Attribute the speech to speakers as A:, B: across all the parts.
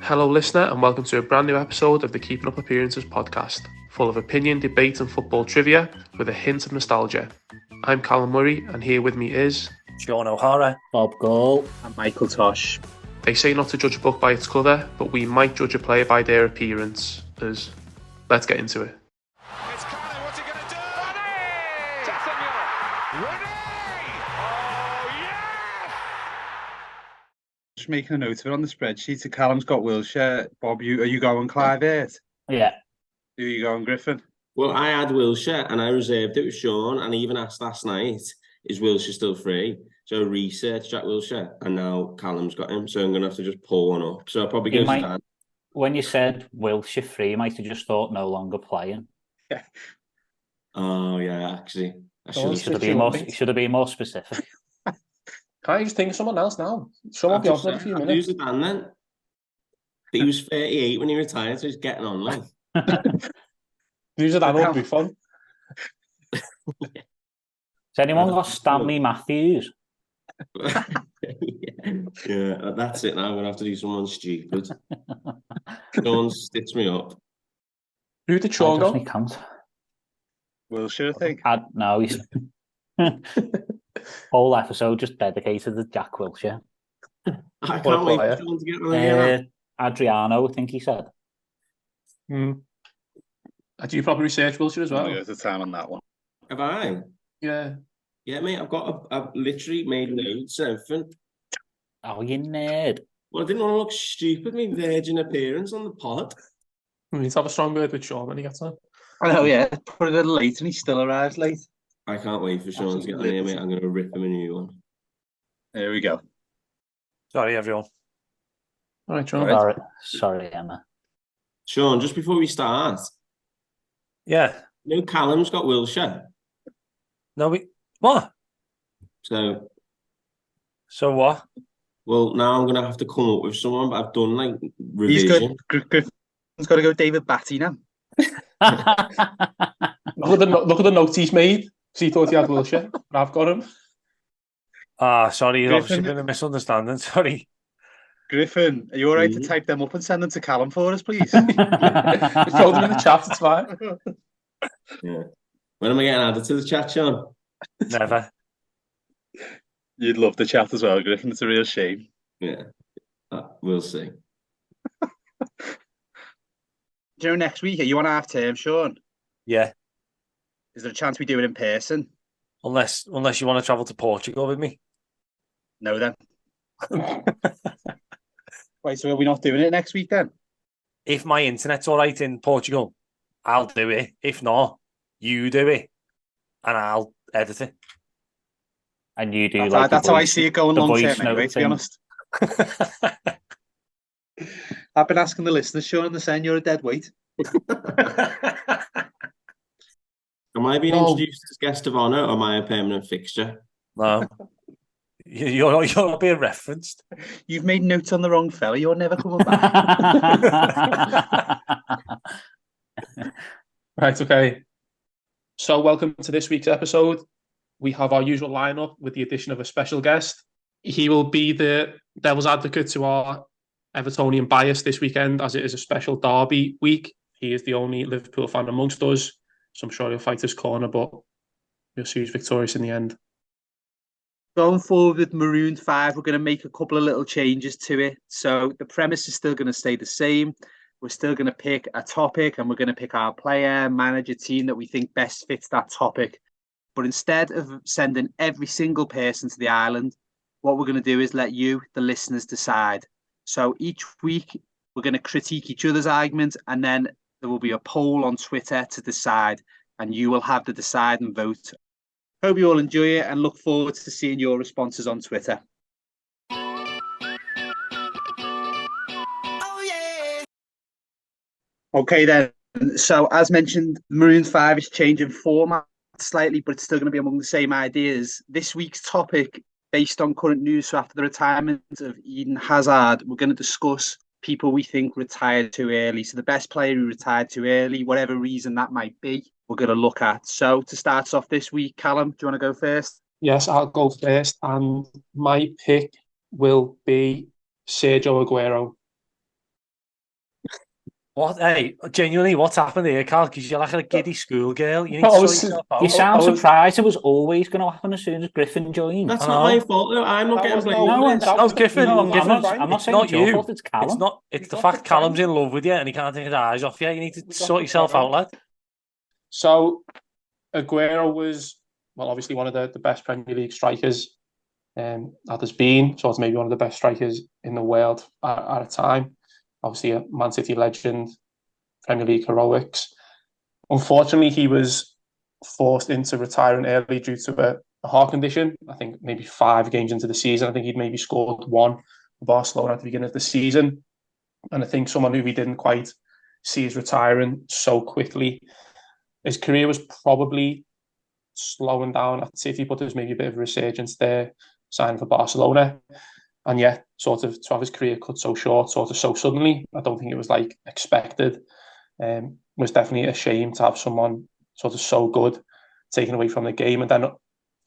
A: Hello, listener, and welcome to a brand new episode of the Keeping Up Appearances podcast, full of opinion, debate, and football trivia with a hint of nostalgia. I'm Callum Murray, and here with me is
B: Sean O'Hara,
C: Bob Gall,
D: and Michael Tosh.
A: They say not to judge a book by its cover, but we might judge a player by their appearance. Let's get into it.
E: It's Carlo, what's he going to do? Ready! Tassagno! Ready! Oh, yes!
D: Just making a note of it on the spreadsheet. So Callum's got Wilshere. Bob, are you going Clive Hurt?
C: Yeah.
D: Who are you going Griffin?
F: Well, I had Wilshere and I reserved it with Sean, and I even asked last night, is Wilshere still free? So I researched Jack Wilshere, and now Callum's got him, so I'm going to have to just pull one up. So I'll probably go to Dan.
C: When you said Wilshere free, you might have just thought no longer playing.
D: Yeah.
F: Oh, yeah, actually.
C: You should have been more specific.
B: Can't you just think of someone else now? Someone be off in a few minutes.
F: Who's Dan then? He was 38 when he retired, so he's getting on like.
B: Who's Dan would be fun.
C: Has anyone got Stanley Matthews?
F: Yeah, that's it now. I'm going to have to do someone stupid. Sean stitch me up.
B: Who did Sean go?
D: Wilshere, I think.
C: No, he's... Whole episode just dedicated to Jack Wilshere.
F: I can't wait for Sean to get on here.
C: Adriano, I think he said.
A: Do you probably research Wilshere as well?
D: There's the time on that one.
F: Have I?
A: Yeah.
F: Yeah, mate, I've literally made notes and everything.
C: Oh, you nerd.
F: Well, I didn't want to look stupid, my virgin appearance on the pod.
A: We need to have a strong word with Sean when he gets on.
D: I know, yeah. Put it a little late and he still arrives late.
F: I can't wait for Sean to get on here, mate. I'm going to rip him a new one.
D: There we go.
B: Sorry, everyone.
A: All right, Sean.
C: Sorry, Emma.
F: Sean, just before we start.
B: Yeah.
F: No, Callum's got Wilshere.
B: No, what?
F: So
B: what?
F: Well, now I'm going to have to come up with someone, but I've done like revision.
D: He's good. Griffin's got to go David Batty now.
A: Look at the notes he's made. So he thought he had Wilshere, but I've got him.
B: Sorry, there's obviously been a misunderstanding. Sorry.
D: Griffin, are you all right to type them up and send them to Callum for us, please?
A: Just throw them in the chat, it's fine.
F: Yeah. When am I getting added to the chat, Sean?
B: Never.
D: You'd love the chat as well, Griffin. It's a real shame.
F: Yeah. We'll see.
D: Do you know next week? Are you on half term, Sean?
B: Yeah.
D: Is there a chance we do it in person?
B: Unless you want to travel to Portugal with me.
D: No, then. Right, so are we not doing it next week then?
B: If my internet's all right in Portugal, I'll do it. If not, you do it, and I'll edit it.
C: And you do
D: that's how I see it going long term anyway, to be honest. I've been asking the listeners, Sean, and they're saying you're a dead weight.
F: Am I being introduced as guest of honour, or am I a permanent fixture?
B: No. You're not being referenced.
D: You've made notes on the wrong fella. You're never coming back.
A: Right, okay. So welcome to this week's episode. We have our usual lineup with the addition of a special guest. He will be the devil's advocate to our Evertonian bias this weekend, as it is a special derby week. He is the only Liverpool fan amongst us, so I'm sure he'll fight his corner, but we'll see who's victorious in the end.
D: Going forward with Marooned 5, we're going to make a couple of little changes to it. So the premise is still going to stay the same. We're still going to pick a topic, and we're going to pick our player, manager, team that we think best fits that topic. But instead of sending every single person to the island, what we're going to do is let you, the listeners, decide. So each week, we're going to critique each other's arguments, and then there will be a poll on Twitter to decide, and you will have to decide and vote. Hope you all enjoy it and look forward to seeing your responses on Twitter. Oh, yeah. Okay, then. So, as mentioned, Marooned 5 is changing format slightly, but it's still going to be among the same ideas. This week's topic, based on current news, so after the retirement of Eden Hazard, we're going to discuss people we think retired too early. So the best player who retired too early, whatever reason that might be, we're going to look at. So to start us off this week, Callum, do you want to go first?
A: Yes, I'll go first, and my pick will be Sergio Aguero.
B: What? Hey, genuinely, what's happened here, Carl? Because you're like a giddy schoolgirl. You need to sort yourself out.
C: You sound surprised it was always going to happen as soon as Griffin joined.
F: That's not my fault, though. I'm not getting blamed.
B: Griffin.
C: I'm not saying
B: not
C: it's your
B: you.
C: fault, it's Callum.
B: It's the fact Callum's in love with you and he can't take his eyes off you. You need to sort yourself out, lad.
A: So, Aguero was, well, obviously one of the best Premier League strikers that there's been. So it's maybe one of the best strikers in the world at a time. Obviously a Man City legend, Premier League heroics. Unfortunately, he was forced into retiring early due to a heart condition. I think maybe 5 games into the season. I think he'd maybe scored 1 for Barcelona at the beginning of the season. And I think someone who we didn't quite see as retiring so quickly. His career was probably slowing down at City, but there's maybe a bit of a resurgence there, signing for Barcelona. And yeah, sort of to have his career cut so short, sort of so suddenly, I don't think it was like expected. Was definitely a shame to have someone sort of so good taken away from the game. And then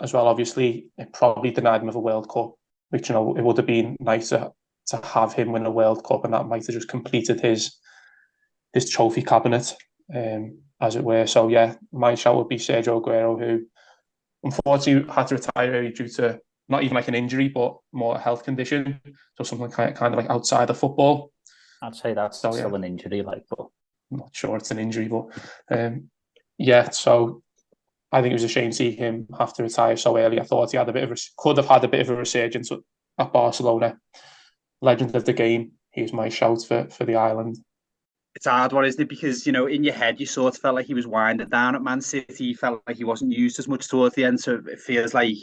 A: as well, obviously, it probably denied him of a World Cup, which, you know, it would have been nice to have him win a World Cup, and that might have just completed his trophy cabinet, as it were. So yeah, my shout would be Sergio Aguero, who unfortunately had to retire early due to not even like an injury, but more a health condition. So something kind of like outside of football.
C: I'd say that's still an injury, like, but
A: I'm not sure it's an injury, but yeah. So I think it was a shame to see him have to retire so early. I thought he had could have had a bit of a resurgence at Barcelona. Legend of the game. He's my shout for the island.
D: It's a hard one, isn't it? Because, you know, in your head, you sort of felt like he was winding down at Man City. You felt like he wasn't used as much towards the end. So it feels like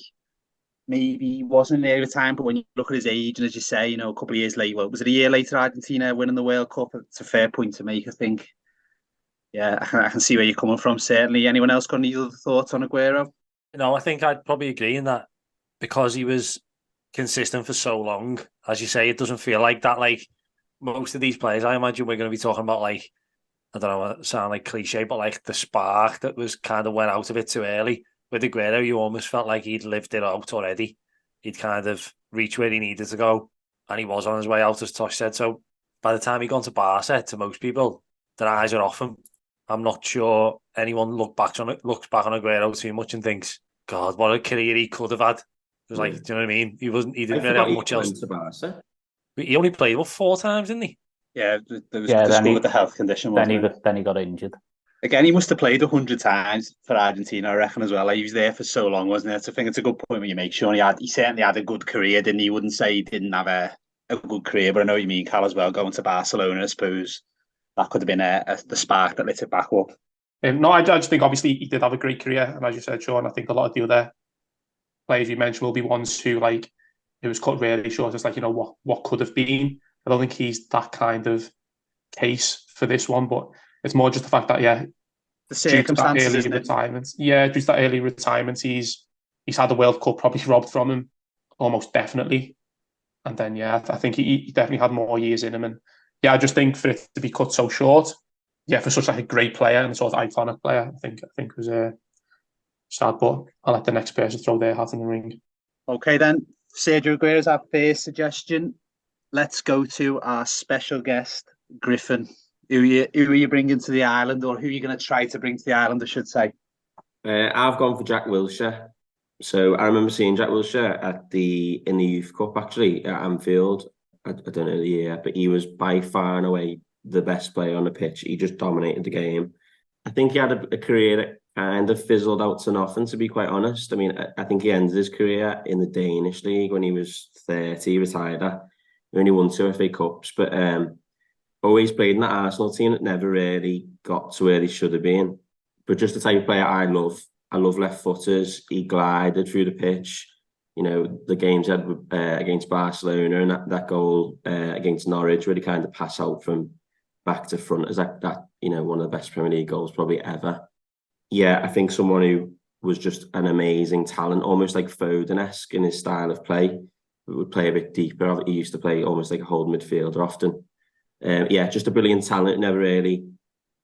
D: maybe he wasn't there at the time. But when you look at his age, and as you say, you know, a couple of years later, well, was it a year later, Argentina winning the World Cup? It's a fair point to make, I think. Yeah, I can see where you're coming from, certainly. Anyone else got any other thoughts on Aguero?
B: No, I think I'd probably agree in that because he was consistent for so long. As you say, it doesn't feel like that. Like most of these players, I imagine we're going to be talking about, like, I don't know, it sound like cliche, but like the spark that was kind of went out of it too early. With Aguero, you almost felt like he'd lived it out already. He'd kind of reached where he needed to go, and he was on his way out, as Tosh said. So by the time he got to Barca, to most people, their eyes are off him. I'm not sure anyone looks back on Aguero too much and thinks, God, what a career he could have had. It was like, do you know what I mean? He didn't really have much else.
F: To Barca.
B: He only played 4 times, didn't he?
D: Yeah, there was the school with the health condition.
C: Then he got injured.
D: Again, he must have played 100 times for Argentina, I reckon, as well. Like, he was there for so long, wasn't it? So I think it's a good point when you make sure he certainly had a good career, didn't he? You wouldn't say he didn't have a good career, but I know what you mean, Cal, as well. Going to Barcelona, I suppose that could have been the spark that lit it back up.
A: No, I just think obviously he did have a great career, and as you said, Sean, I think a lot of the other players you mentioned will be ones who, like, it was cut really short. It's like, you know, what could have been. I don't think he's that kind of case for this one, but it's more just the fact that, yeah,
D: the circumstances,
A: due to that early retirement, he's had the World Cup probably robbed from him, almost definitely. And then, yeah, I think he definitely had more years in him. And yeah, I just think for it to be cut so short, yeah, for such like a great player and sort of iconic player, I think was sad. But I'll let the next person throw their hat in the ring.
D: Okay, then. Sergio Aguero's our first suggestion. Let's go to our special guest, Griffin. Who are you bringing to the island, or who are you going to try to bring to the island, I should say?
F: I've gone for Jack Wilshere. So I remember seeing Jack Wilshere in the Youth Cup, actually, at Anfield. I don't know the year, but he was by far and away the best player on the pitch. He just dominated the game. I think he had a career that kind of fizzled out to nothing, to be quite honest. I mean, I think he ended his career in the Danish league when he was 30, retired. He only won 2 FA Cups, but always played in that Arsenal team that never really got to where he should have been. But just the type of player I love. I love left footers. He glided through the pitch. You know, the games he had against Barcelona and that goal against Norwich, where he kind of pass out from back to front, is that you know, one of the best Premier League goals probably ever. Yeah, I think someone who was just an amazing talent, almost like Foden-esque in his style of play. Would play a bit deeper. He used to play almost like a holding midfielder often. Yeah, just a brilliant talent. Never really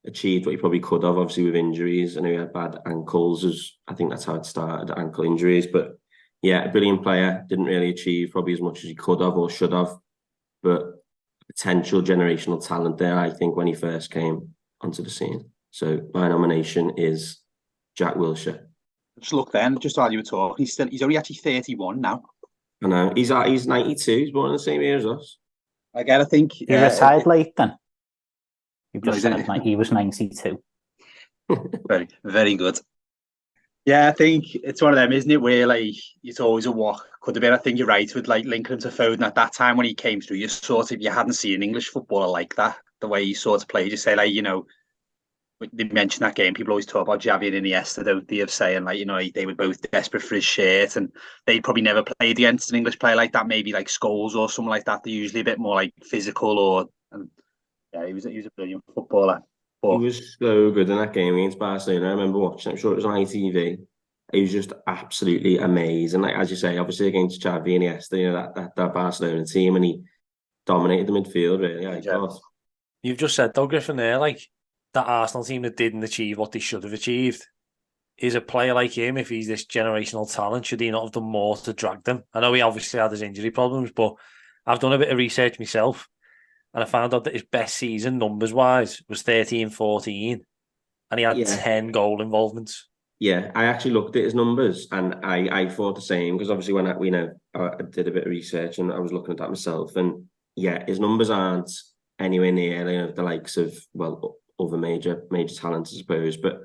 F: achieved what he probably could have, obviously with injuries. I know he had bad ankles. I think that's how it started, ankle injuries. But yeah, a brilliant player. Didn't really achieve probably as much as he could have or should have. But potential generational talent there, I think, when he first came onto the scene. So my nomination is Jack Wilshere.
D: Just look then, just while you were talking, he's only actually 31 now.
F: I know. He's 92, he's born in the same year as us.
D: Again, I think
C: He retired late then. You just
D: No,
C: said he was 92.
D: very, very good. Yeah, I think it's one of them, isn't it? Where like it's always a what could have been. I think you're right with like linking him to Foden at that time when he came through. You hadn't seen an English footballer like that. The way he sort of played, you say like they mentioned that game. People always talk about Xavi and Iniesta, don't they? Of saying like they were both desperate for his shirt, and they probably never played against an English player like that. Maybe like Scholes or someone like that. They're usually a bit more like physical he was a brilliant footballer.
F: He was so good in that game against Barcelona. I remember watching it. I'm sure it was on ITV. He was just absolutely amazing. Like as you say, obviously against Xavi and Iniesta, that Barcelona team, and he dominated the midfield. Really, I thought.
B: You've just said though, Griffin, there, like that Arsenal team that didn't achieve what they should have achieved. Is a player like him, if he's this generational talent, should he not have done more to drag them? I know he obviously had his injury problems, but I've done a bit of research myself. And I found out that his best season, numbers-wise, was 13-14. And he had 10 goal involvements.
F: Yeah, I actually looked at his numbers and I thought the same. Because obviously when I did a bit of research and I was looking at that myself. And yeah, his numbers aren't anywhere near the likes of, other major talents, I suppose. But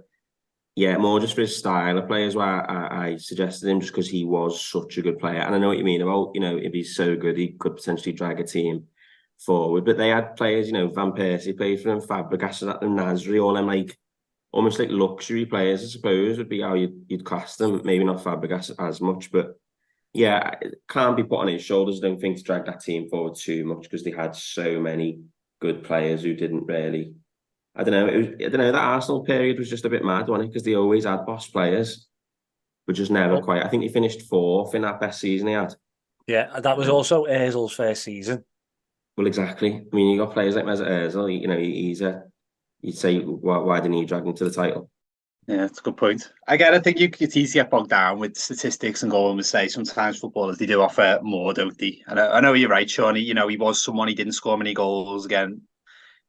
F: yeah, more just for his style of play as well. I suggested him just because he was such a good player. And I know what you mean about, if he's so good, he could potentially drag a team forward, but they had players, Van Persie played for them, Fabregas and Nasri, all them almost like luxury players, I suppose, would be how you'd class them. Maybe not Fabregas as much, but yeah, it can't be put on his shoulders, I don't think, to drag that team forward too much because they had so many good players who didn't really. I don't know. That Arsenal period was just a bit mad, wasn't it? Because they always had boss players, but just never quite. I think he finished fourth in that best season he had.
B: Yeah, that was also Ozil's first season.
F: Well, exactly. I mean, you got players like Mesut Ozil. You'd say, why didn't he drag him to the title?
D: Yeah, that's a good point. Again, I think it's easy to get bogged down with statistics and goal and say sometimes footballers they do offer more, don't they? And I know you're right, Sean. He was someone he didn't score many goals again.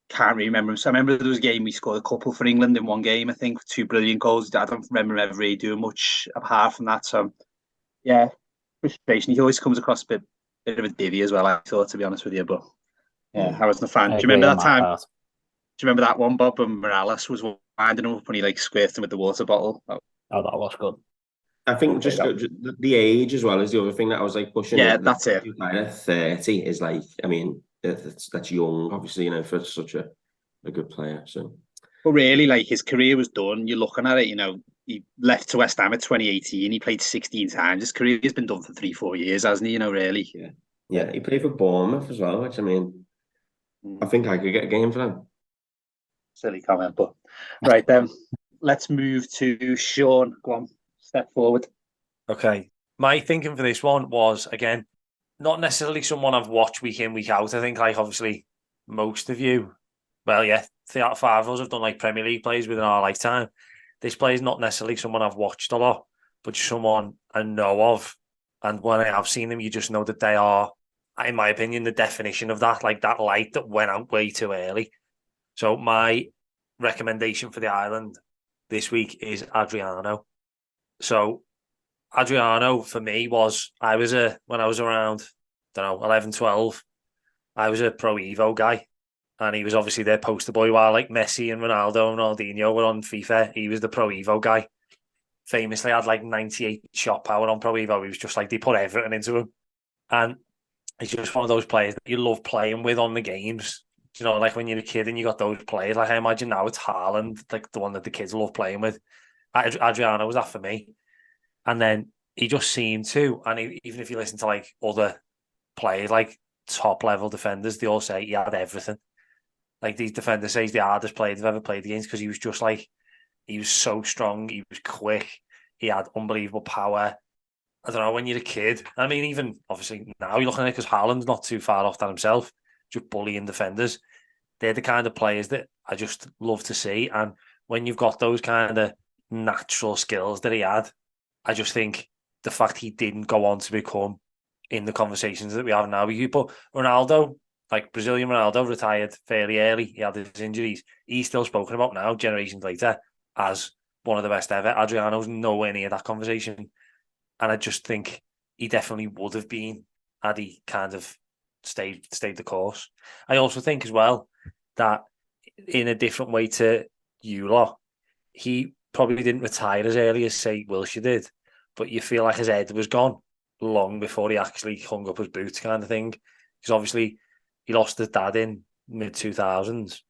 D: Can't really remember him. So I remember there was a game we scored a couple for England in one game. I think 2 brilliant goals. I don't remember him ever really doing much apart from that. So yeah, frustration. He always comes across a bit of a divvy as well. I thought, to be honest with you, but yeah, I wasn't a fan. Do you remember that time? Do you remember that one, Bob, when Morales was winding him up when he squirted him with the water bottle?
C: Oh, that was good.
F: I think just the age as well is the other thing that I was pushing.
D: Yeah, that's it.
F: 30 is that's young, obviously, for such a good player. So,
D: but really, his career was done. You're looking at it, he left to West Ham in 2018. He played 16 times. His career has been done for 3-4 years, hasn't he? Really.
F: Yeah. He played for Bournemouth as well, which I think I could get a game for them.
D: Silly comment, but right then, let's move to Sean. Go on, step forward.
B: Okay. My thinking for this one was, again, not necessarily someone I've watched week in, week out. I think, obviously, most of you, 3 out of 5 of us have done, Premier League plays within our lifetime. This player is not necessarily someone I've watched a lot, but someone I know of. And when I have seen them, you just know that they are, in my opinion, the definition of that, that light that went out way too early. So my recommendation for the island this week is Adriano. So Adriano, for me, when I was around, 11, 12, I was a Pro Evo guy. And he was obviously their poster boy while Messi and Ronaldo and Ronaldinho were on FIFA. He was the Pro Evo guy. Famously had 98 shot power on Pro Evo. He was just they put everything into him. And he's just one of those players that you love playing with on the games. When you're a kid and you got those players. I imagine now it's Haaland, the one that the kids love playing with. Adriano was that for me. And then he just seemed to, and even if you listen to other players, top level defenders, they all say he had everything. These defenders say he's the hardest player they've ever played against because he was just he was so strong, he was quick, he had unbelievable power. I don't know, when you're a kid, even obviously now you're looking at it because Haaland's not too far off that himself, just bullying defenders. They're the kind of players that I just love to see. And when you've got those kind of natural skills that he had, I just think the fact he didn't go on to become in the conversations that we have now. But Ronaldo, like Brazilian Ronaldo retired fairly early. He had his injuries. He's still spoken about now, generations later, as one of the best ever. Adriano's nowhere near that conversation. And I just think he definitely would have been had he kind of stayed the course. I also think as well that in a different way to you lot, he probably didn't retire as early as, say, Wilshere did. But you feel like his head was gone long before he actually hung up his boots kind of thing. Because obviously he lost his dad in mid-2000s.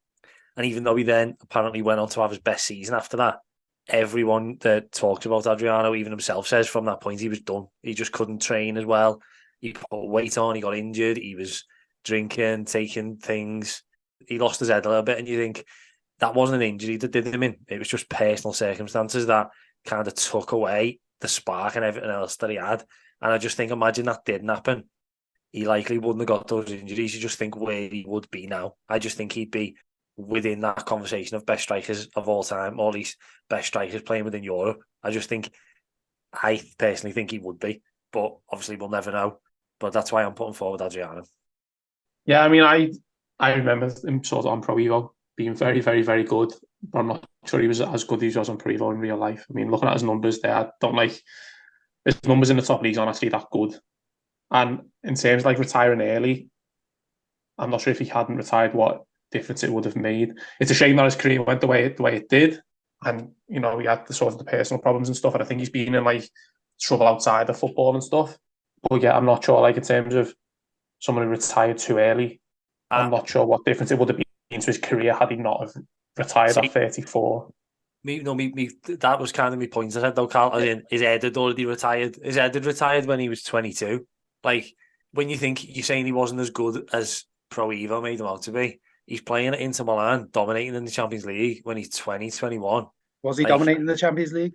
B: And even though he then apparently went on to have his best season after that, everyone that talks about Adriano, even himself, says from that point he was done. He just couldn't train as well. He put weight on, he got injured, he was drinking, taking things. He lost his head a little bit, and you think that wasn't an injury that did him in. It was just personal circumstances that kind of took away the spark and everything else that he had. And I just think, imagine that didn't happen. He likely wouldn't have got those injuries. You just think where he would be now. I just think he'd be within that conversation of best strikers of all time, or at least best strikers playing within Europe. I personally think he would be, but obviously we'll never know. But that's why I'm putting forward Adriano.
A: Yeah, I mean, I remember him sort of on Pro Evo being very, very, very good, but I'm not sure he was as good as he was on Pro Evo in real life. I mean, looking at his numbers there, I don't like his numbers in the top leagues aren't actually that good. And in terms of like retiring early, I'm not sure if he hadn't retired what difference it would have made. It's a shame that his career went the way it did, and you know he had the sort of the personal problems and stuff. And I think he's been in like trouble outside of football and stuff. But yeah, I'm not sure. Like in terms of someone who retired too early, I'm not sure what difference it would have been to his career had he not have retired at 34.
B: That was kind of my point. I said though, Carl, as in his head had already retired. His head had retired when he was 22. Like when you think you're saying he wasn't as good as Pro Evo made him out to be, he's playing at Inter Milan, dominating in the Champions League when he's 20, 21.
D: Was he dominating the Champions League?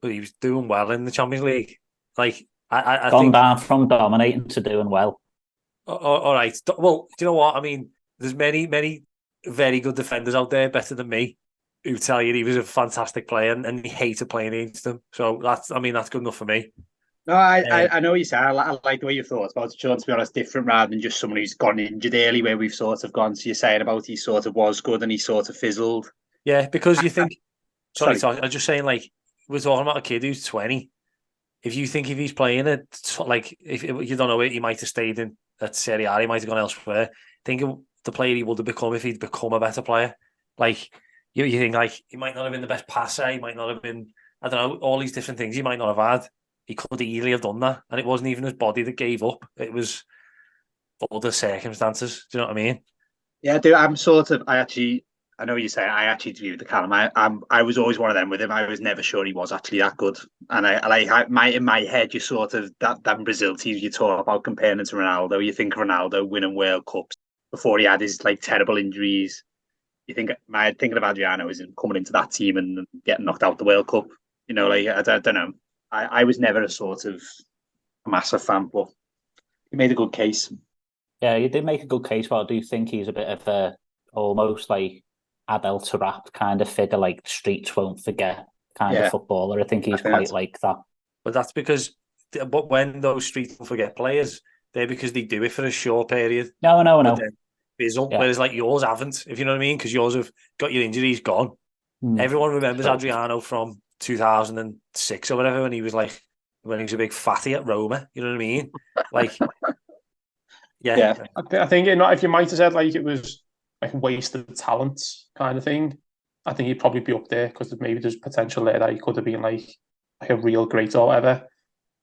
B: But he was doing well in the Champions League. Like I
C: Gone
B: think
C: down from dominating to doing well.
B: all right. Well, do you know what? I mean, there's many very good defenders out there, better than me, who tell you he was a fantastic player and he hated playing against them. So that's good enough for me.
D: No, I know what you said. I like the way you thought about it, Sean, to be honest, different rather than just someone who's gone injured early, where we've sort of gone. So you're saying about he sort of was good and he sort of fizzled.
B: Yeah, because you think. Sorry, I'm just saying, like, we're talking about a kid who's 20. If you think if he's playing it, like, if you don't know it, he might have stayed in at Serie A, he might have gone elsewhere. Think of the player he would have become if he'd become a better player. Like, you think, like, he might not have been the best passer, he might not have been, I don't know, all these different things he might not have had. He could easily have done that. And it wasn't even his body that gave up. It was all the circumstances. Do you know what I mean?
D: Yeah, dude, I know what you're saying. I actually agree with the Callum. I was always one of them with him. I was never sure he was actually that good. And in my head, you sort of that Brazil team you talk about comparing it to Ronaldo. You think Ronaldo winning World Cups before he had his like terrible injuries. You think thinking of Adriano is coming into that team and getting knocked out the World Cup. You know, like I don't know. I was never a sort of massive fan, but he made a good case.
C: Yeah, you did make a good case, but I do think he's a bit of a almost like adult rap kind of figure, like the streets won't forget kind of footballer. I think he's quite like that.
B: But that's because, but when those streets don't forget players, they're because they do it for a short period.
C: No.
B: Fizzle, whereas like yours haven't, if you know what I mean, because yours have got your injuries gone. Everyone remembers Adriano from 2006 or whatever when he was a big fatty at Roma. You know what I mean? Like, yeah.
A: I think if you might have said like it was like wasted talent kind of thing, I think he'd probably be up there because maybe there's potential there that he could have been like a real great or whatever.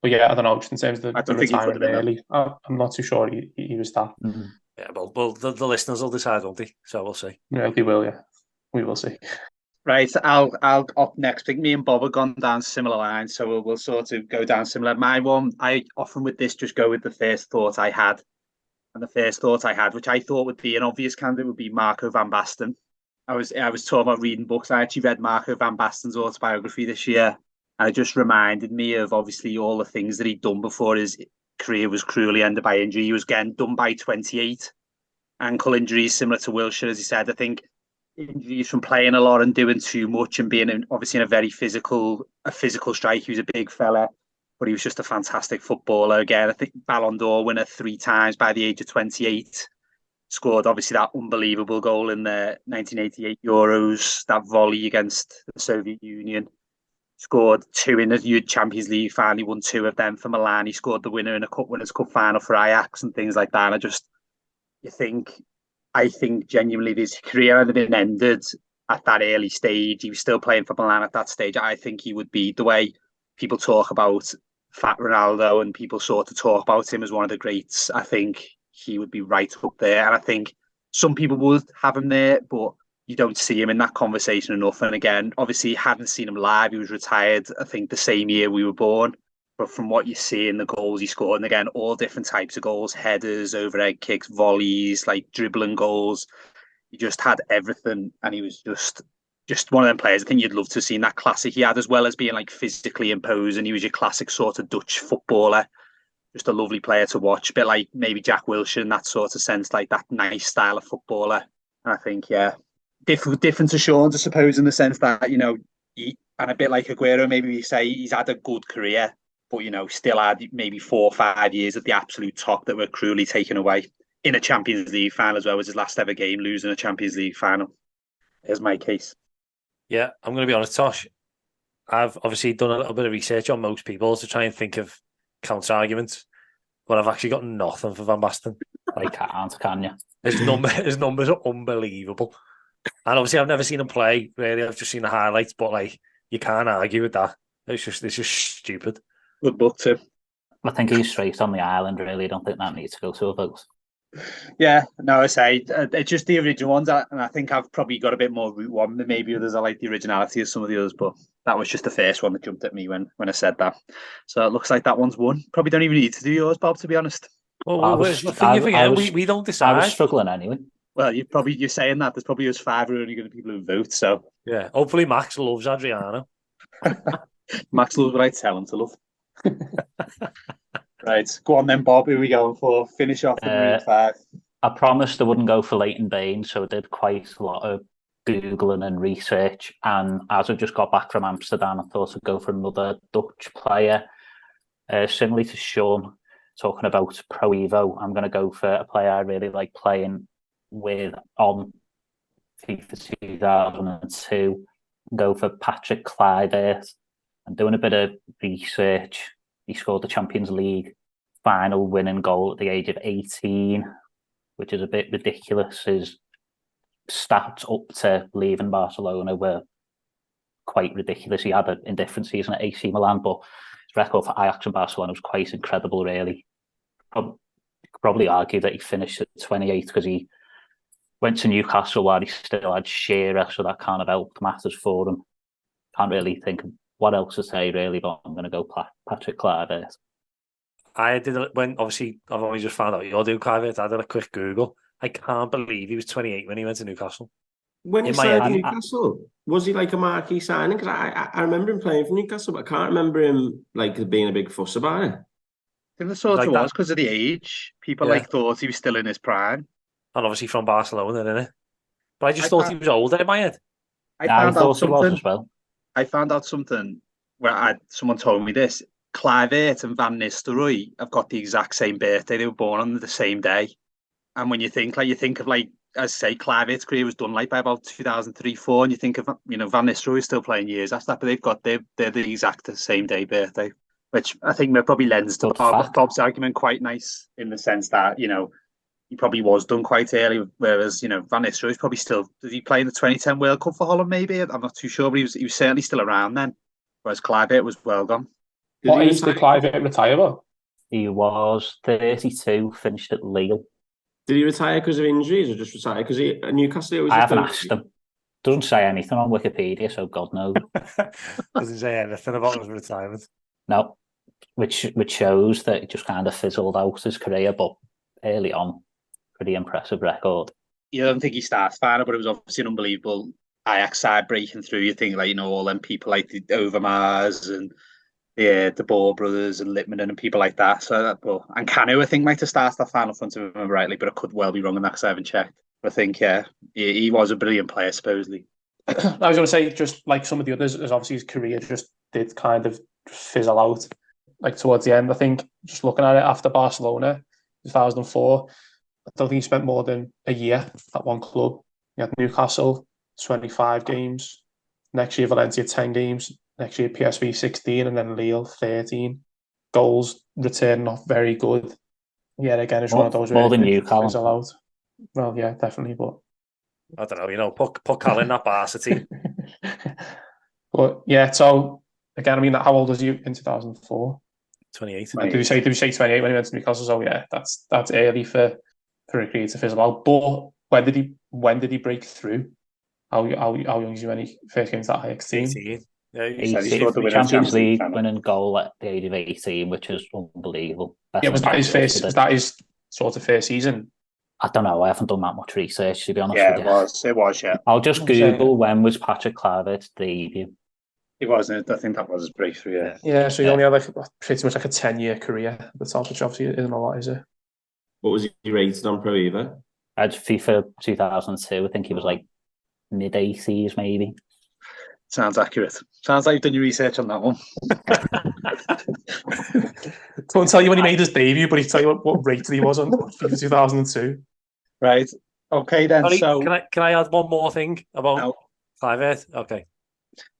A: But yeah, I don't know. Just in terms of the retirement early, I'm not too sure he was that.
C: Mm-hmm.
B: Yeah, well, the listeners will decide, won't they? So we'll see.
A: Yeah, they will. Yeah, we will see.
D: Right, I'll up next. I think me and Bob have gone down similar lines, so we'll sort of go down similar. My one, I often with this just go with the first thought I had, and the first thought I had, which I thought would be an obvious candidate, would be Marco van Basten. I was talking about reading books. I actually read Marco van Basten's autobiography this year, and it just reminded me of obviously all the things that he'd done before his career was cruelly ended by injury. He was getting done by 28, ankle injuries similar to Wilshere, as he said. I think injuries from playing a lot and doing too much and being obviously in a very physical strike. He was a big fella, but he was just a fantastic footballer. Again, I think Ballon d'Or winner 3 times by the age of 28. Scored obviously that unbelievable goal in the 1988 Euros, that volley against the Soviet Union. Scored 2 in the Champions League final. He won 2 of them for Milan. He scored the winner in a Winners' Cup final for Ajax and things like that. And I think genuinely his career had been ended at that early stage. He was still playing for Milan at that stage. I think he would be, the way people talk about Fat Ronaldo and people sort of talk about him as one of the greats, I think he would be right up there. And I think some people would have him there, but you don't see him in that conversation enough. And again, obviously, hadn't seen him live. He was retired, I think, the same year we were born. But from what you see in the goals he scored, and again, all different types of goals, headers, overhead kicks, volleys, like dribbling goals, he just had everything. And he was just one of them players. I think you'd love to have seen that classic he had, as well as being like physically imposing. He was your classic sort of Dutch footballer. Just a lovely player to watch, a bit like maybe Jack Wilshere in that sort of sense, like that nice style of footballer. And I think, yeah, different to Sean's, I suppose, in the sense that, and a bit like Aguero, maybe we say he's had a good career, but, still had maybe 4 or 5 years at the absolute top that were cruelly taken away in a Champions League final as well. Was his last ever game, losing a Champions League final. Here's my case.
B: Yeah, I'm going to be honest, Tosh. I've obviously done a little bit of research on most people to try and think of counter arguments, but I've actually got nothing for Van Basten.
C: Can you?
B: His numbers are unbelievable. And obviously, I've never seen him play, really. I've just seen the highlights, but you can't argue with that. It's just stupid.
D: Good luck to him.
C: I think he's straight on the island, really. I don't think that needs to go to a vote.
D: Yeah, no, I say it's just the original ones, and I think I've probably got a bit more route one than maybe others. I like the originality of some of the others, but that was just the first one that jumped at me when I said that. So it looks like that one's won. Probably don't even need to do yours, Bob, to be honest.
B: Well, we don't decide.
C: I was struggling anyway.
D: Well, you're saying that there's probably us 5 who are only going to people who vote. So
B: yeah, hopefully Max loves Adriano.
D: Max loves what I tell him to love. Right, go on then, Bob. Who are we going for? Finish off with 5.
C: I promised I wouldn't go for Leighton Baines, so I did quite a lot of Googling and research. And as I just got back from Amsterdam, I thought I'd go for another Dutch player. Similarly to Sean, talking about Pro Evo, I'm going to go for a player I really like playing with on FIFA 2002. Go for Patrick Kluivert. I'm doing a bit of research. He scored the Champions League final winning goal at the age of 18, which is a bit ridiculous. His stats up to leaving Barcelona were quite ridiculous. He had an indifferent season at AC Milan, but his record for Ajax and Barcelona was quite incredible, really. I'd probably argue that he finished at 28 because he went to Newcastle while he still had Shearer, so that kind of helped matters for him. Can't really think of what else to say, really, but I'm going to go Patrick Kluivert.
B: I did it when, obviously, I've only just found out you're doing Kluivert. I did a quick Google. I can't believe he was 28 when he went to Newcastle.
F: When he signed Newcastle, was he like a marquee signing? Because I remember him playing for Newcastle, but I can't remember him being a big fuss about it.
D: I think the sort of was because of the age. People thought he was still in his prime.
B: And obviously from Barcelona, didn't it? But I just thought he was older in my head.
C: I thought he was as well.
D: I found out something where someone told me this. Kluivert and Van Nistelrooy have got the exact same birthday. They were born on the same day. And when you think of as I say, Kluivert's career was done by about 2003-04, and you think of Van Nistelrooy still playing years after that, but they're the exact same day birthday, which I think probably lends to Bob's argument quite nice in the sense that he probably was done quite early, whereas Van Nistelrooy's probably still. Did he play in the 2010 World Cup for Holland? Maybe I'm not too sure, but he was certainly still around then. Whereas Kluivert was well gone.
A: What age did Kluivert retire?
C: He was 32, finished at Lille.
F: Did he retire because of injuries or just retire because Newcastle?
C: I haven't asked him. Doesn't say anything on Wikipedia, so God knows.
B: Doesn't say anything about his retirement.
C: No, which shows that he just kind of fizzled out his career, but early on, pretty impressive record.
D: I don't think he starts final, but it was obviously an unbelievable Ajax side breaking through. You think all them people like the Overmars and the Ball brothers and Littman and people like that. So and Canu, I think, might have started that final front of him rightly, but I could well be wrong on that because I haven't checked. But I think he was a brilliant player, supposedly.
A: I was going to say, just like some of the others, as obviously his career just did kind of fizzle out. Like towards the end, I think, just looking at it after Barcelona, 2004, don't think he spent more than a year at one club. He had Newcastle, 25 games. Next year, Valencia, 10 games. Next year, PSV, 16, and then Lille, 13. Goals return not very good. Yeah, again, it's one of those
C: more than you,
A: Callum.
C: Callum.
A: Well, yeah, definitely, but
B: I don't know, put Cal in that Barca team.
A: But yeah, so again, I mean, how old was you in 2004?
B: 28.
A: Did we say 28 when he went to Newcastle? So yeah, that's early for a creator to fizzle out. But when did he break through? How young is he when he first came to that Ajax team?
B: 18. Yeah,
C: he scored the Champions League winning goal at the age of 18, which is unbelievable.
A: Yeah, was that his first? Was that his sort of first season?
C: I don't know. I haven't done that much research, to be honest
D: Yeah,
C: with you.
D: it was. Yeah,
C: I'll just Google when was Patrick Kluivert's debut.
D: it wasn't. I think that was his breakthrough.
A: Yeah. So he only had pretty much a 10-year career at the top, which obviously isn't a lot, is it?
F: What was he rated on Pro Evo?
C: At FIFA 2002, I think he was like mid-80s, maybe.
D: Sounds accurate. Sounds like you've done your research on that one.
A: Won't tell you when he made his debut, but he'll tell you what rated he was on FIFA 2002.
D: Right. Okay, then.
B: Sorry,
D: so
B: can I add one more thing about Kluivert? Okay.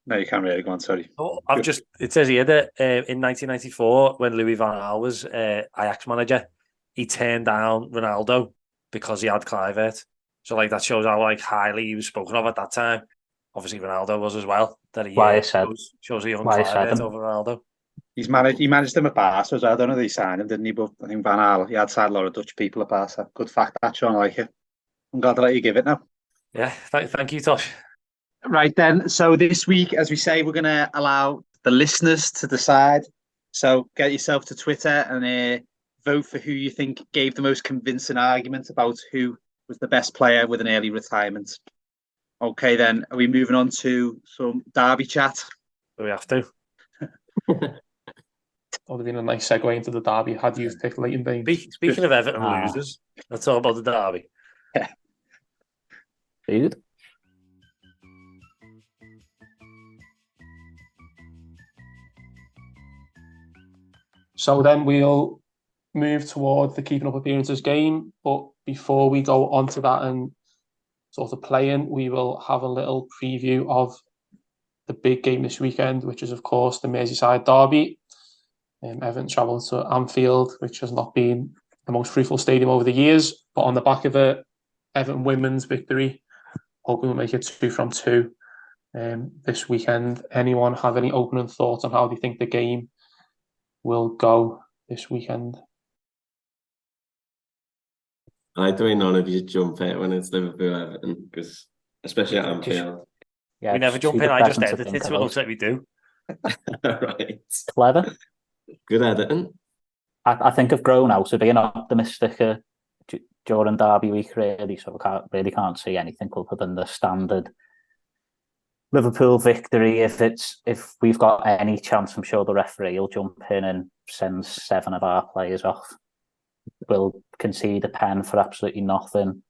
D: No, you can't really go on. Sorry.
B: Oh, it says here that in 1994, when Louis van Gaal was Ajax manager, he turned down Ronaldo because he had Kluivert. So like that shows how like highly he was spoken of at that time. Obviously, Ronaldo was as well. That he shows a young Kluivert over Ronaldo.
D: He managed him at Barca as well. I don't know if he signed him, didn't he? But I think Van Gaal, he had signed a lot of Dutch people at Barca. Good fact, that, Sean. I like it. I'm glad to let you give it now.
B: Yeah, thank you, Tosh.
D: Right then. So this week, as we say, we're going to allow the listeners to decide. So get yourself to Twitter and vote for who you think gave the most convincing argument about who was the best player with an early retirement. Okay, then. Are we moving on to some derby chat?
B: Do we have to?
A: That would have been a nice segue into the derby had you picked Leighton Baines.
B: Speaking of Everton losers, let's talk about the derby.
D: Yeah.
C: Dude.
A: So then we'll move toward the keeping up appearances game. But before we go on to that and sort of playing, we will have a little preview of the big game this weekend, which is, of course, the Merseyside Derby. Everton travelling to Anfield, which has not been the most fruitful stadium over the years. But on the back of it, Everton women's victory, hoping we'll make it 2 from 2 this weekend. Anyone have any opening thoughts on how they think the game will go this weekend?
F: I like the way none of you jump it when it's Liverpool Everton, because especially at Anfield.
B: Yeah, we never jump in. I just edit it, so it looks like we do.
F: Right.
C: Clever.
F: Good Everton.
C: I think I've grown out of being optimistic during Derby week, really, so I can't see anything other than the standard Liverpool victory. If we've got any chance, I'm sure the referee will jump in and send 7 of our players off. We'll concede a pen for absolutely nothing.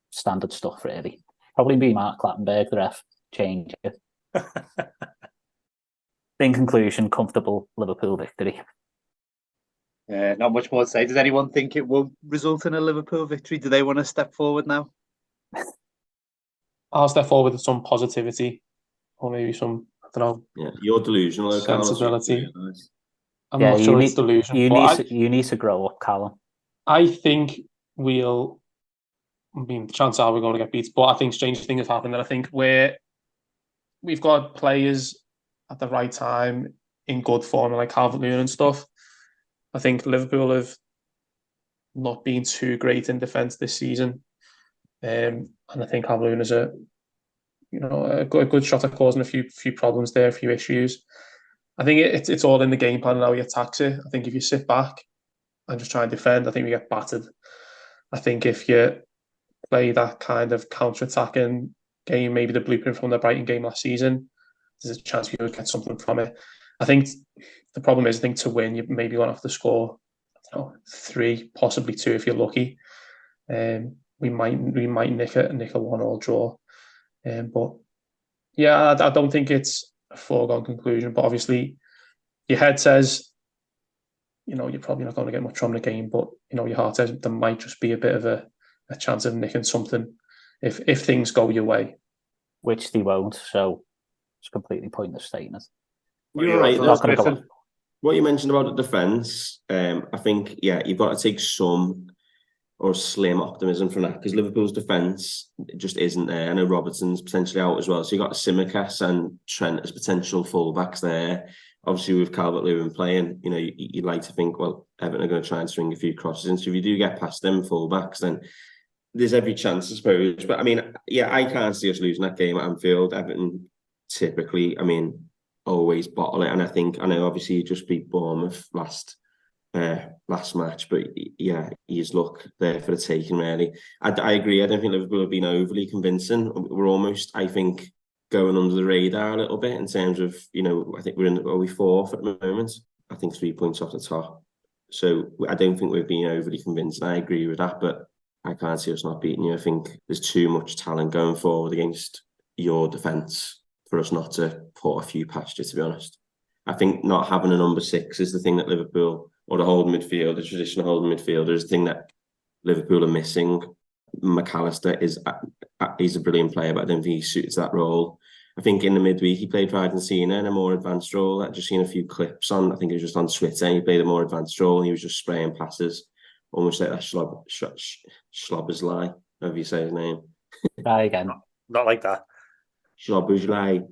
C: Standard stuff, really. Probably be Mark Clattenburg, the ref. Change it. In conclusion, comfortable Liverpool victory.
D: Not much more to say. Does anyone think it will result in a Liverpool victory? Do they want to step forward now?
A: I'll step forward with some positivity, or maybe some, I don't know.
F: Yeah, you're delusional.
A: Sensibility. I'm not sure it's delusion.
C: You need to grow up, Callum.
A: I think the chances are we're going to get beat, but I think strange things have happened, and I think we've got players at the right time in good form, like Calvert-Lewin and stuff. I think Liverpool have not been too great in defence this season, and I think Calvert-Lewin is a good shot at causing a few problems there, a few issues. I think it's all in the game plan and how you attack it. I think if you sit back and just try and defend, I think we get battered. I think if you play that kind of counter-attacking game, maybe the blueprint from the Brighton game last season, there's a chance you would get something from it. I think the problem is, to win, you maybe going to have to score 3, possibly 2 if you're lucky. We might nick a 1-1 draw. But yeah, I don't think it's a foregone conclusion. But obviously, your head says, you're probably not going to get much from the game. But your heart says there might just be a bit of a a chance of nicking something if things go your way.
C: Which they won't, so it's completely pointless stating it.
F: You're right.
C: Not going to go on.
F: What you mentioned about the defence, I think, you've got to take some or slim optimism from that because Liverpool's defence just isn't there. I know Robertson's potentially out as well. So you've got Tsimikas and Trent as potential fullbacks there. Obviously, with Calvert-Lewin playing, you'd like to think, well, Everton are going to try and swing a few crosses in. So if you do get past them fullbacks, then there's every chance, I suppose. But, I can't see us losing that game at Anfield. Everton typically, always bottle it. And I know obviously you just beat Bournemouth last match, but he's look there for the taking, really. I agree. I don't think Liverpool have been overly convincing. We're almost, I think, going under the radar a little bit in terms of, I think we're fourth at the moment. I think 3 points off the top. So I don't think we're being overly convincing. I agree with that, but I can't see us not beating you. I think there's too much talent going forward against your defence for us not to put a few past you, to be honest. I think not having a number 6 is the thing that Liverpool, or the holding midfield, the traditional holding midfielder, is the thing that Liverpool are missing. McAllister he's a brilliant player, but I don't think he suits that role. I think in the midweek he played for Argentina in a more advanced role. I've just seen a few clips on, I think it was just on Twitter, he played a more advanced role and he was just spraying passes, almost like that Schloberslai, however you say his name.
C: Try again.
B: Not like that.
F: Schloberslai.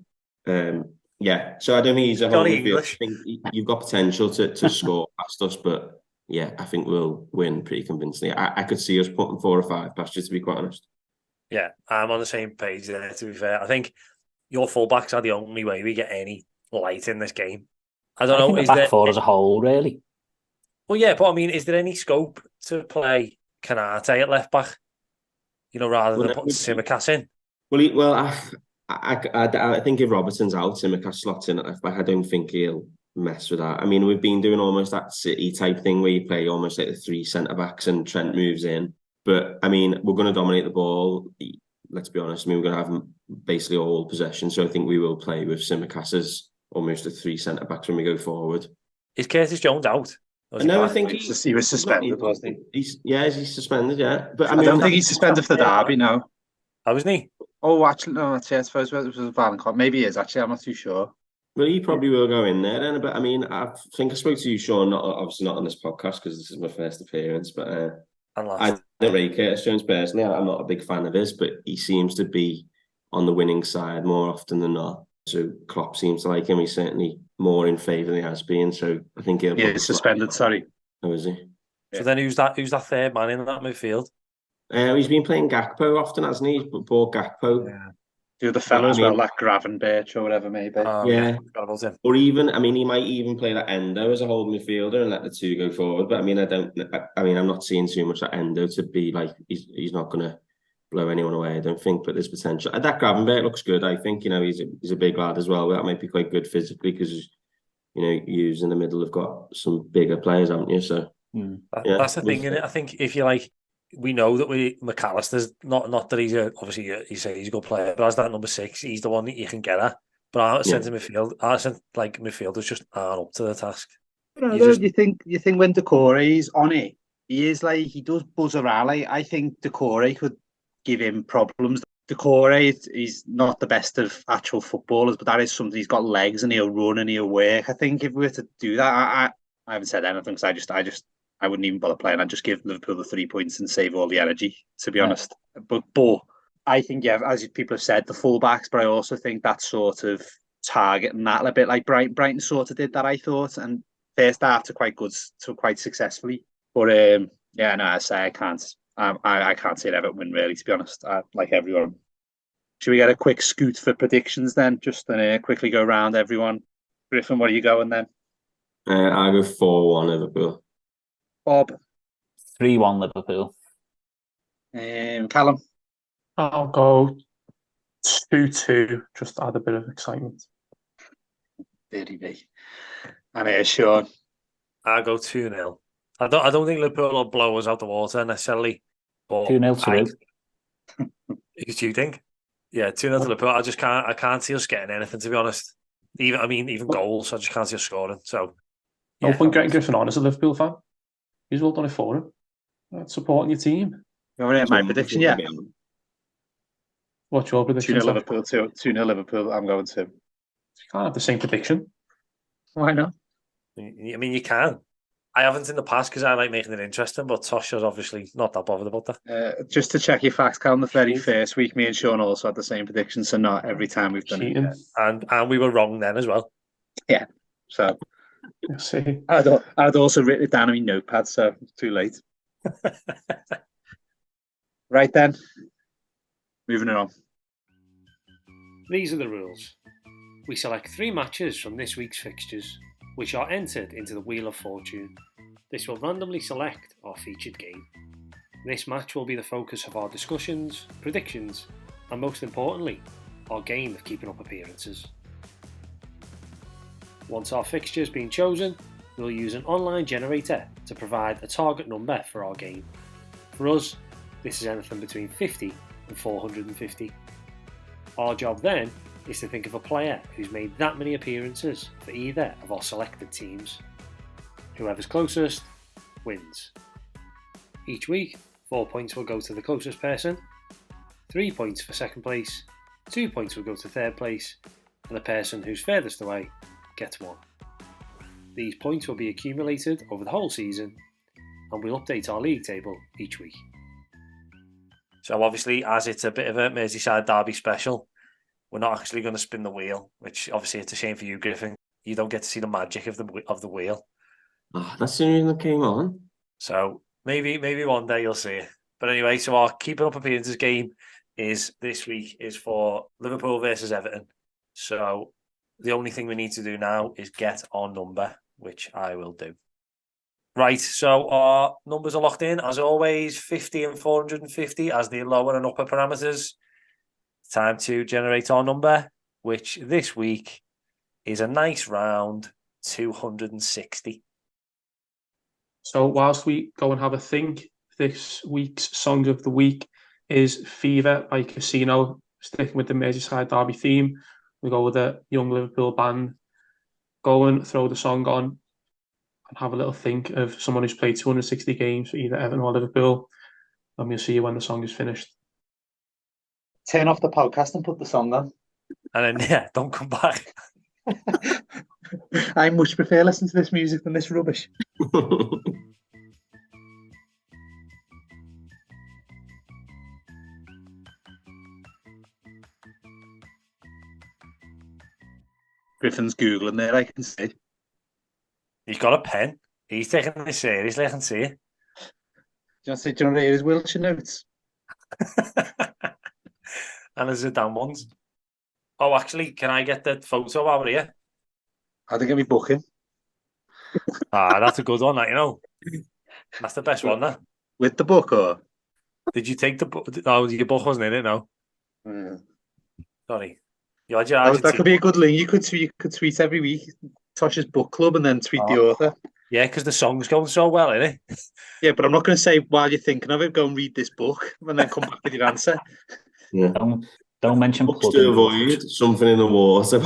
F: So I don't think he's a whole midfield. I think you've got potential to score past us, but I think we'll win pretty convincingly. I could see us putting 4 or 5 past you, to be quite honest.
B: Yeah, I'm on the same page there, to be fair. I think your fullbacks are the only way we get any light in this game. I don't know.
C: Think the back four as a whole, really.
B: Well, yeah, but is there any scope to play Kanate at left back? Rather than putting Tsimikas in?
F: I think if Robertson's out, Tsimikas slots in at left back. I don't think he'll mess with that. We've been doing almost that City type thing where you play almost like the 3 centre backs and Trent moves in. But we're going to dominate the ball. Let's be honest. We're going to have basically all possession. So I think we will play with Tsimikas as almost the 3 centre backs when we go forward.
B: Is Curtis Jones out?
D: No, I think he was suspended, wasn't he?
F: He's suspended, yeah. But
D: I don't think he's suspended for the derby, no.
B: How wasn't he?
D: Oh, actually, no, I suppose it was a violent cop. Maybe he is, actually, I'm not too sure.
F: Well, he probably will go in there then. But I think I spoke to you, Sean, obviously not on this podcast because this is my first appearance, but I don't rate Curtis Jones personally. I'm not a big fan of his, but he seems to be on the winning side more often than not. So Klopp seems to like him. He's certainly more in favour than he has been. So I think he'll
D: be suspended, sorry.
F: Oh, is he?
B: So then who's that third man in that midfield?
F: He's been playing Gakpo often, hasn't he? He's bought Gakpo.
D: Yeah. The other fellow as well, like Gravenberch or whatever, maybe.
F: Yeah. Or even, he might even play that Endo as a holding midfielder and let the two go forward. But I'm not seeing too much that Endo to be like, he's not going to blow anyone away, I don't think, but there's potential. That Gravenberch looks good, I think. He's a big lad as well. That might be quite good physically because, you in the middle have got some bigger players, haven't you? So
B: that's the thing, innit? I think if you we know that McAllister's not that he's he's a good player, but as that number 6, he's the one that you can get at. But our centre midfield, midfielders just aren't up to the task.
D: You think when Decore is on it, he does buzz around. I think Decore could give him problems. Decore he's not the best of actual footballers, but that is something. He's got legs and he'll run and he'll work. I think if we were to do that, I haven't said anything because I wouldn't even bother playing. I'd just give Liverpool the 3 points and save all the energy, to be honest. But I think, as people have said, the fullbacks, but I also think that sort of targeting that a bit like Brighton sort of did that, I thought. And first half to quite good, to quite successfully. But I say I can't see it ever win, really, to be honest. Like everyone. Should we get a quick scoot for predictions then? Just quickly go around everyone. Griffin, what are you going then?
F: I'll go 4-1 Liverpool.
D: Bob?
C: 3-1 Liverpool.
D: Callum?
A: I'll go 2-2, just to add a bit of excitement.
D: And here's Sean.
B: I'll go 2-0. I don't think Liverpool will blow us out the water necessarily.
C: 2-0 to
B: who do you think? Yeah, 2-0 to Liverpool. I can't see us getting anything, to be honest. Even goals, I just can't see us scoring. So
A: no point getting Griffin on as a Liverpool fan. He's well done it for him. Supporting your team.
D: You want to my prediction, yeah?
A: What's your
D: 2
A: prediction?
D: 0 Liverpool, 2-0 Liverpool. I'm going to.
A: You can't have the same prediction.
D: Why not?
B: I mean, you can. I haven't in the past because I like making it interesting, but Tosha's obviously not that bothered about that.
D: Just to check your facts, Cal, on the very first week, me and Sean also had the same prediction, so not every time we've done
A: Cheating.
D: it.
B: And we were wrong then as well.
D: Yeah. So
A: Let's see.
D: I'd also written it down on my notepad, so it's too late. Right then. Moving on.
G: These are the rules. We select 3 matches from this week's fixtures, which are entered into the Wheel of Fortune. This will randomly select our featured game. This match will be the focus of our discussions, predictions, and most importantly, our game of keeping up appearances. Once our fixture has been chosen, we'll use an online generator to provide a target number for our game. For us, this is anything between 50 and 450. Our job then is to think of a player who's made that many appearances for either of our selected teams. Whoever's closest wins. Each week, 4 points will go to the closest person, 3 points for second place, 2 points will go to third place, and the person who's furthest away gets 1. These points will be accumulated over the whole season, and we'll update our league table each week.
B: So obviously, as it's a bit of a Merseyside Derby special, we're not actually going to spin the wheel, which obviously it's a shame for you, Griffin. You don't get to see the magic of the wheel.
F: Oh, that's the reason that came on.
B: So maybe one day you'll see it. But anyway, so our keeping up appearances game is this week is for Liverpool versus Everton. So the only thing we need to do now is get our number, which I will do. Right, so our numbers are locked in, as always, 50 and 450 as the lower and upper parameters. Time to generate our number, which this week is a nice round 260.
A: So whilst we go and have a think, this week's song of the week is Fever by Casino. Sticking with the Merseyside Derby theme, we go with a young Liverpool band. Go and throw the song on and have a little think of someone who's played 260 games for either Everton or Liverpool. And we'll see you when the song is finished.
D: Turn off the podcast and put the song on.
B: And then, yeah, don't come back.
D: I much prefer listening to this music than this rubbish. Griffin's Googling there, I can see.
B: He's got a pen. He's taking this seriously, I can see it.
D: Do you want to hear his Wiltshire notes?
B: And there's the down ones. Oh, actually, can I get the photo out here?
D: How to get me booking?
B: That's a good one, that, you know. That's the best one, that.
D: With the book, or?
B: Did you take the book? Oh, your book wasn't in it, no. Sorry. You had your
D: that could be a good link. You could tweet every week Tosh's book club and then tweet the author.
B: Yeah, because the song's going so well, isn't it?
D: Yeah, but I'm not going to say while you're thinking of it, go and read this book and then come back with your answer.
F: Yeah.
C: Don't mention
F: books to avoid something in the water.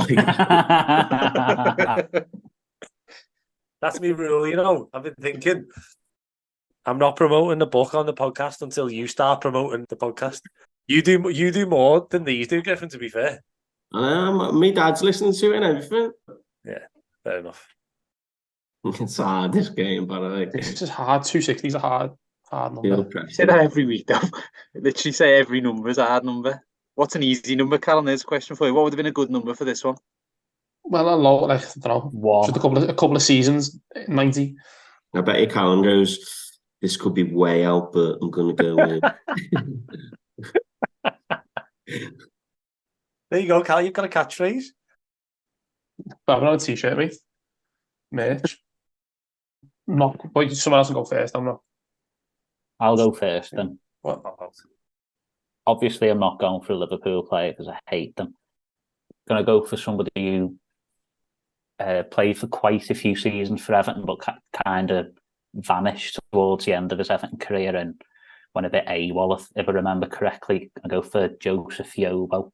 B: That's me rule, you know. I've been thinking. I'm not promoting the book on the podcast until you start promoting the podcast. You do more than these do, Griffin, to be fair.
F: My dad's listening to it and everything.
B: Yeah, fair enough.
F: It's hard, this game, but I think
A: This is hard. 260 is a hard number.
D: Say that every week, though. Literally say every number is a hard number. What's an easy number, Callum? There's a question for you. What would have been a good number for this one?
A: Well, a lot, like, I don't know. Just a couple of seasons, 90.
F: I bet your Callum goes, this could be way out, but I'm going to go with...
B: There you go, Cal. You've got a catchphrase.
A: But I've got a t-shirt, mate. Merch. Not, but someone else can go first. I'm not.
C: I'll go first then.
A: What?
C: Obviously, I'm not going for a Liverpool player because I hate them. I'm going to go for somebody who played for quite a few seasons for Everton, but kind of vanished towards the end of his Everton career and went a bit AWOL, if I remember correctly. I go for Joseph Yobo.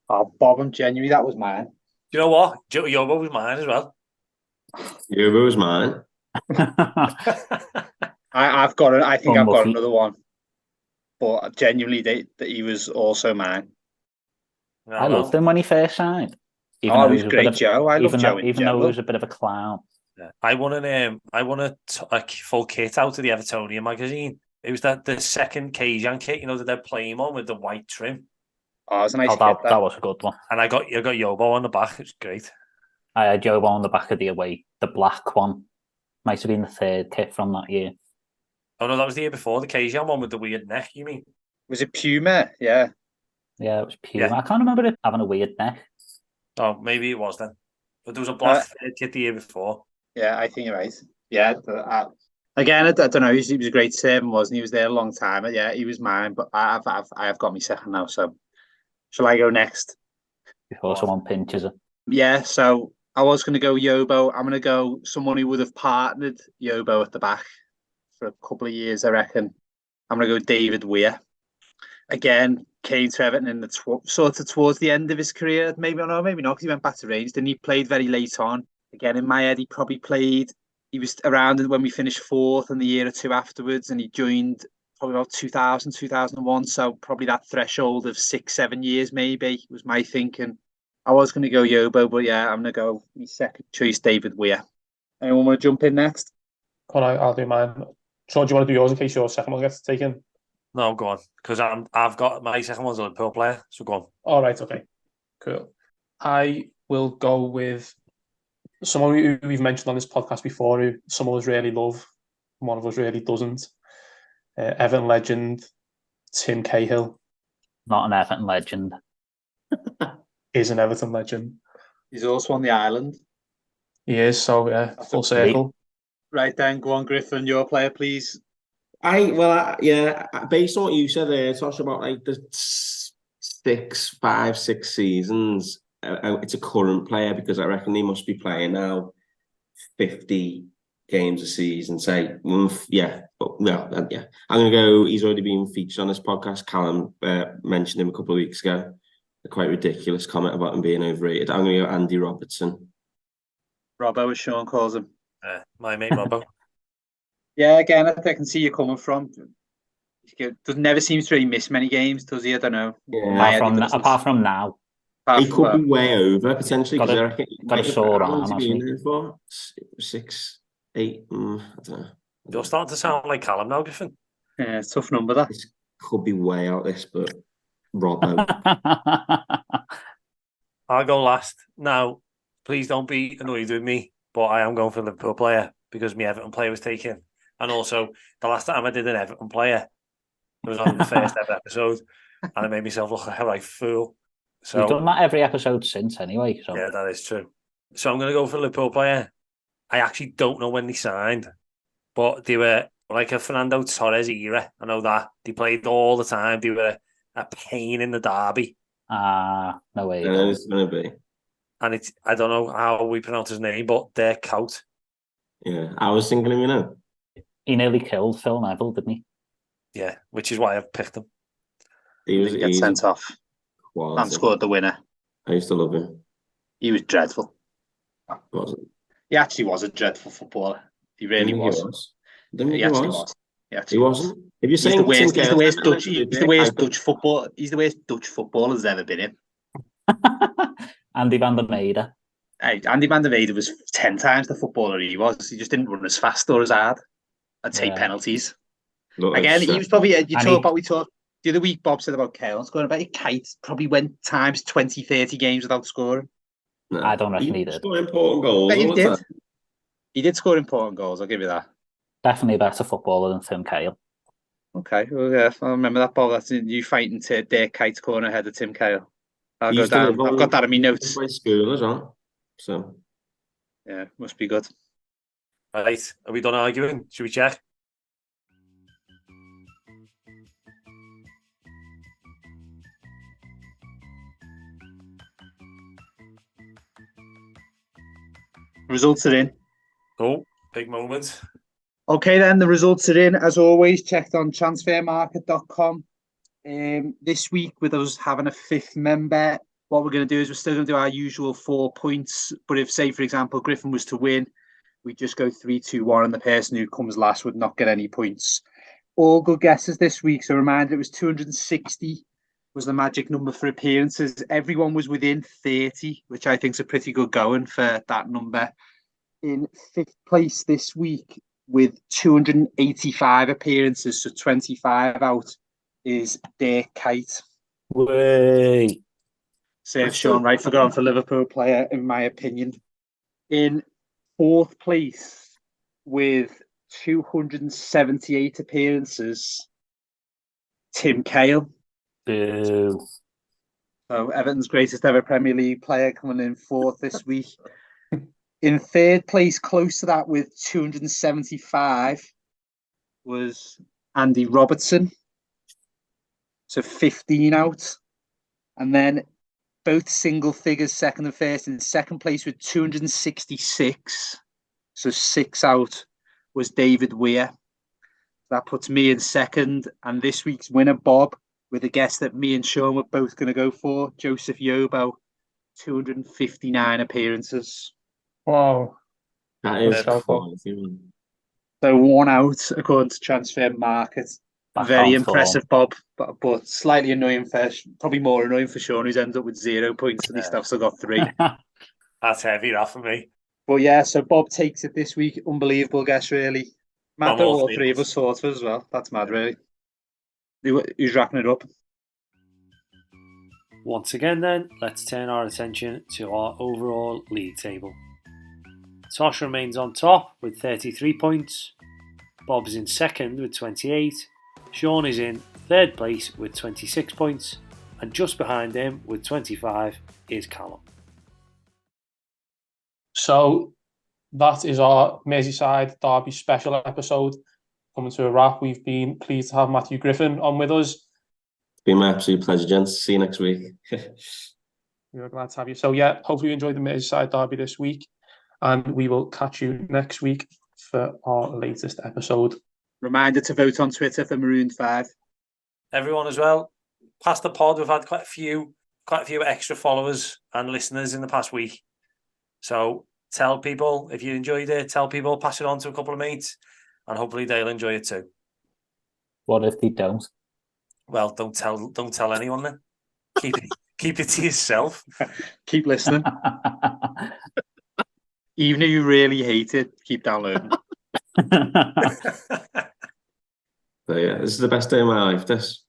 D: Oh, Bob, I'm genuinely, that was mine.
B: You know what? Yobo was mine as well.
F: Yobo was mine.
D: I've got it. I think I've got another one. but genuinely, he was also mine.
C: I loved him when he first signed.
D: He was great, Joe. I love Joe.
C: Even though he was a bit of a clown.
B: Yeah. I won a full kit out of the Evertonian magazine. It was the second Cajun kit, the dead playing one with the white trim.
D: Oh, it was a nice kit.
C: That was a good one.
B: And I got Yobo on the back. It was great.
C: I had Yobo on the back of the black one. Might have been the third kit from that year.
B: Oh no, that was the year before. The Cajun one with the weird neck. You mean?
D: Was it Puma? Yeah.
C: Yeah, it was Puma. Yeah. I can't remember it having a weird neck.
B: Oh, maybe it was then. But there was a black kit the year before.
D: Yeah, I think you're right. Yeah. Again, I don't know. He was a great servant, wasn't he? He was there a long time. Yeah, he was mine, but I have got me second now. So, shall I go next?
C: Before someone pinches it.
D: Yeah. So I was going to go Yobo. I'm going to go someone who would have partnered Yobo at the back for a couple of years, I reckon. I'm going to go David Weir. Again, came to Everton in the sort of towards the end of his career. Maybe not, because he went back to Rangers. Then he played very late on. Again, in my head, he was around when we finished fourth and the year or two afterwards, and he joined probably about 2000, 2001. So probably that threshold of 6-7 years maybe was my thinking. I was going to go Yobo, but yeah, I'm going to go my second choice, David Weir. Anyone want to jump in next?
A: I'll do mine. Sean, do you want to do yours in case your second one gets taken?
B: No, go on, because I've got my second one's a Liverpool player, so go on.
A: All right, okay, cool. I will go with someone who we've mentioned on this podcast before, who some of us really love, one of us really doesn't. Everton legend Tim Cahill.
C: Not an Everton legend.
A: Is an Everton legend.
D: He's also on the island.
A: He is, so yeah, full circle.
D: Right then, go on, Griffin, your player, please.
F: Based on what you said there, Tosh, about like the 5, 6 seasons, it's a current player because I reckon he must be playing now 50 games a season, say. I'm going to go, he's already been featured on this podcast. Callum mentioned him a couple of weeks ago. A quite ridiculous comment about him being overrated. I'm going to go Andy Robertson.
D: Robbo, as Sean calls him.
B: My mate Robbo.
D: Yeah, again, I can see you coming from. Never seems to really miss many games, does he? I don't know.
C: Yeah, apart from now.
F: He could be way over, potentially.
C: Got a sore arm, hasn't he?
F: For 6, 8, I don't know.
B: You're starting to sound like Callum now, Griffin.
D: Yeah, tough number, that.
F: This could be way out this, but Robbo.
B: I'll go last. Now, please don't be annoyed with me, but I am going for the Liverpool player because my Everton player was taken. And also, the last time I did an Everton player, it was on the first ever episode, and I made myself look like a right fool. So
C: you've done that every episode since anyway. So.
B: Yeah, that is true. So I'm going to go for Liverpool player. I actually don't know when they signed, but they were like a Fernando Torres era. I know that. They played all the time. They were a pain in the derby.
C: No way.
F: It's going to be.
B: And I don't know how we pronounce his name, but Dirk Kuyt.
F: Yeah, I was thinking of him,
C: He nearly killed Phil Neville, didn't he?
B: Yeah, which is why I've picked him.
D: He got sent off and scored the winner.
F: I used to love him.
D: He was dreadful.
F: Wasn't.
D: He actually was a dreadful footballer. He really was.
F: He actually was.
D: He
F: wasn't. If you're saying
D: he's the worst Dutch football. He's the worst Dutch footballer there's ever been in.
C: Andy van der Meijden.
D: Hey, Andy van der Meijden was 10 times the footballer he was. He just didn't run as fast or as hard and take penalties. Again, he was probably. We talked the other week. Bob said about Cahill scoring about Kuyt probably went times 20, 30 games without scoring.
F: No.
C: I don't reckon he did.
F: Score important goals.
D: He did. He did score important goals. I'll give you that.
C: Definitely a better footballer than Tim Cahill.
D: Okay, well, yeah, I remember that, Bob. That's you fighting to Dirk Kuyt's corner ahead of Tim Cahill. I'll go down. I've got that in my notes.
F: By school as well. So
D: yeah, must be good.
B: All right, are we done arguing? Should we check?
D: Results are in.
B: Cool. Big moment.
D: Okay, then the results are in. As always, checked on transfermarket.com. This week, with us having a 5th member, what we're going to do is we're still going to do our usual 4 points. But if, say, for example, Griffin was to win, we just go 3, 2, 1, and the person who comes last would not get any points. all good guesses this week. So, reminder, it was 260 was the magic number for appearances. Everyone was within 30, which I think is a pretty good going for that number. In fifth place this week with 285 appearances, so 25 out, is Dirk Kuyt.
B: Way.
D: Serves Sean right for going for Liverpool player, in my opinion. In fourth place with 278 appearances, Tim Cahill.
C: Boo.
D: So Everton's greatest ever Premier League player coming in fourth this week. In third place, close to that with 275, was Andy Robertson. So 15 out. And then both single figures, second and first. In second place with 266, so 6 out, was David Weir. That puts me in second. And this week's winner, Bob, with a guess that me and Sean were both going to go for, Joseph Yobo, 259 appearances.
A: Wow.
F: That is
A: So
F: quality.
D: So 1 out according to Transfer Market.
C: Back
D: Very
C: on form.
D: impressive, Bob, but slightly annoying for, probably more annoying for Sean, who's ended up with 0 points and he's still got 3.
B: That's heavy, that for me.
D: But yeah, so Bob takes it this week. Unbelievable guess, really. Mad
B: From
D: that
B: all
D: all
B: three
D: three
B: of
D: of us thought of as well. That's mad, really. Who's wrapping it up?
G: Once again, then, let's turn our attention to our overall league table. Tosh remains on top with 33 points. Bob's in second with 28. Sean is in third place with 26 points. And just behind him with 25 is Callum.
A: So that is our Merseyside Derby special episode coming to a wrap. We've been pleased to have Matthew Griffin on with us.
F: It's been my absolute pleasure, gents. See you next week.
A: We're glad to have you. So yeah, hopefully you enjoyed the Merseyside Derby this week, and we will catch you next week for our latest episode.
D: Reminder to vote on Twitter for Marooned 5.
B: Everyone as well, past the pod, we've had quite a few extra followers and listeners in the past week. So tell people if you enjoyed it, tell people, pass it on to a couple of mates, and hopefully they'll enjoy it too.
C: What if they don't?
B: Well, don't tell anyone then. Keep it to yourself.
D: Keep listening. Even if you really hate it, keep downloading.
F: So yeah, this is the best day of my life, this.